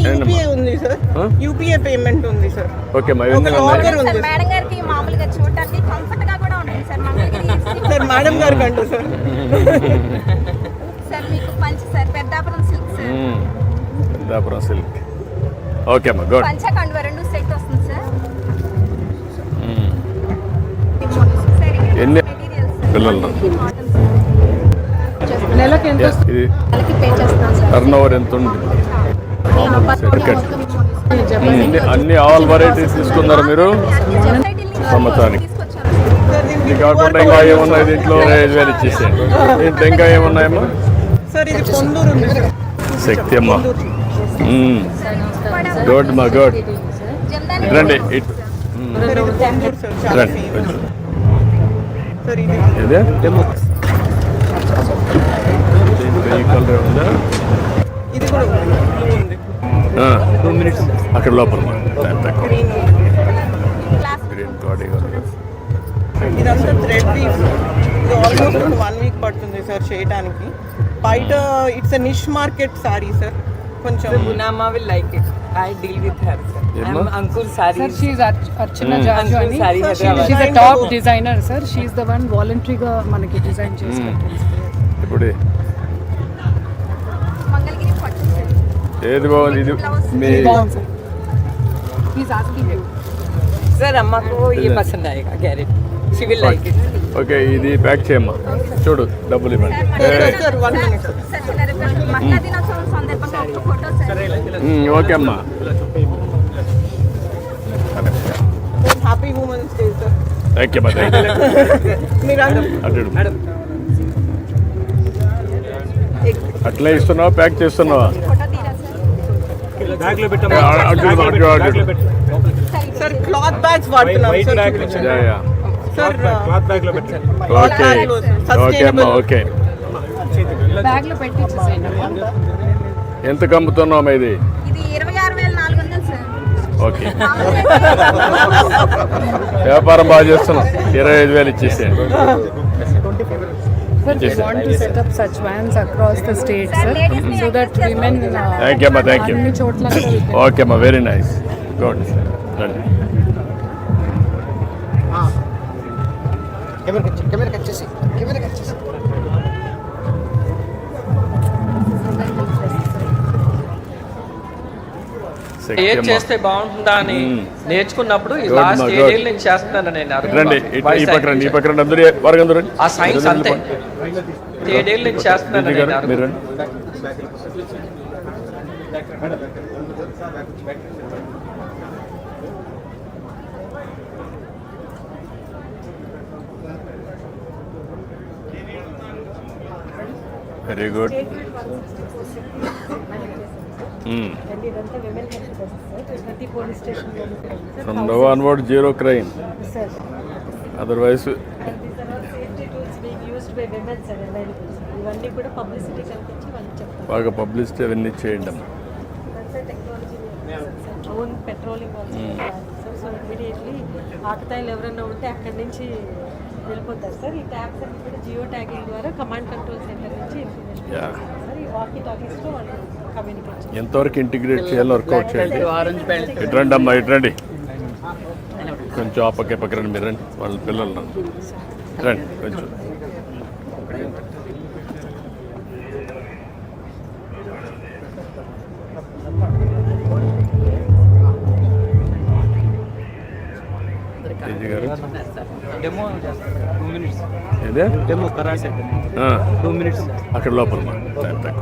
UPI ఉంది sir, UPI payment ఉంది sir. Okay మా లాకర్ ఉంది మేడం గారికి మామూలుగా చూడడానికి కంఫర్ట్ గా కూడా ఉంటుంది సార్. సార్ మేడం గారికి అంటూ సార్ సార్ మీకు పంచ sir Peddapuram silk sir. Peddapuram silk. Okay అమ్మా గుడ్. పంచ కండువ రెండు సెట్ వస్తుంది సార్. ఎన్ని పిల్లలు నెలకి ఎంత ఇది పే చేస్తున్నాం సార్. టర్న్ ఓవర్ ఎంత ఉంది? అన్ని ఆల్ వెరైటీస్ తీసుకున్నారు మీరు సంవత్సరానికి. ఇది కాకుండా ఇంకా ఏమున్నాయి దీంట్లో? 5,000 ఇచ్చేసేయండి. దీంట్లో ఇంకా ఏమున్నాయమ్మా? సార్ ఇది పొందూరు ఉంది సార్. శక్తి అమ్మా గుడ్ మా గుడ్. రండి ఇటు సార్ ఇది పొందూరు సార్, చాలా రండి famous. కొంచెం. సార్ ఇది ఇదే దీంట్లో ఈ కలర్ ఉందా? ఇది కూడా ఉంది. 2 minutes అక్కడ లోపల తక్కువ గ్రీన్ గ్రీన్ బాడీ కలర్. ఇదంతా థ్రెడ్ వీవ్. ఇది ఆల్మోస్ట్ 1 వీక్ పడుతుంది సార్ చేయడానికి. బయట it's a niche market sorry sir. కొంచెం Munama will like it. I deal with her. Sir. I'm Ankur Sari. Sir, she is Archana Ankur Jajwani. Sari Sir, Hyderabad. She is a top designer, sir. She is the one voluntary-గా మనకి design చేసి పెట్టింది. ఇప్పుడు మంగళగిరి పట్టు sir. ఏది బాగుంది? ఇది మీ బాగుంది sir. He is asking you. Sir, अम्मा को ये पसंद आएगा guarantee. She will like it. Okay ఇది ప్యాక్ చేయమ్మా. చూడు డబ్బులు ఇవ్వండి. Sir 1 minute sir. సార్ చిన్న రిక్వెస్ట్ మహిళా దినోత్సవం సందర్భంగా ఒక ఫోటో సార్. ఓకే అమ్మా. Happy women's day sir. Thank you అమ్మా. Thank you. మీరందరూ అటు అట్లా ఇస్తున్నావా ప్యాక్ చేస్తున్నావా? ఫోటో తీరా సార్. సార్ క్లాత్ బ్యాగ్స్ వాడుతున్నాం సార్. చూపించండి. సార్ ఓకే ఓకే అమ్మా. ఓకే బ్యాగ్ లో పెట్టి ఇచ్చేసేయండి. ఎంత కమ్ముతున్నావు ఇది? ఇది 26,400 సార్. ఓకే వ్యాపారం బాగా చేస్తున్నాం. 25,000 ఇచ్చేసేయండి. Sir, we want to set up such vans across the state, sir, so that women thank you అమ్మా. Thank you. అన్ని చోట్ల ఓకే అమ్మా. Very nice good. రండి ఏం చేస్తే బాగుంటుందా అని నేర్చుకున్నప్పుడు Good, లాస్ట్ ma, 7 good. ఏళ్ళ నుంచి చేస్తున్నాను నేను. రండి ఈ పక్క రండి. ఈ పక్క రండి. అందరూ వరకు అందరూ రండి. ఆ సైన్స్ అంతే. 7 ఏళ్ళ నుంచి చేస్తున్నాను రెడ్డి గారు, నేను. మీరు రండి. Very good. From now onward zero crime. Otherwise ఇవన్నీ కూడా పబ్లిసిటీ కల్పించి వాళ్ళకి చెప్తారు. బాగా పబ్లిసిటీ అవన్నీ చేయండి. ఓన్ పెట్రోలింగ్ సో ఇమీడియట్లీ ఆకతాయిలు ఎవరైనా ఉంటే అక్కడి నుంచి వెళ్ళిపోతారు సార్. ఈ ట్యాగ్స్ అన్ని కూడా జియో ట్యాగింగ్ ద్వారా కమాండ్ కంట్రోల్ సెంటర్ నుంచి ఇన్ఫర్మేషన్ సార్. ఈ వాకీ టాకీస్లో వాళ్ళు కమ్యూనికేట్ ఎంతవరకు ఇంటిగ్రేట్ చేయాలో వర్కౌట్ చేయండి. Orange belt. ఇటు రండి అమ్మా. ఇటు రండి. కొంచెం ఆ పక్క పక్క రండి. మీరు రండి. వాళ్ళ పిల్లలు రండి. రండి కొంచెం. తేజీ గారు డెమో 2 minutes. ఇదే డెమో కరాటే 2 minutes. అక్కడ లోపల తక్కువ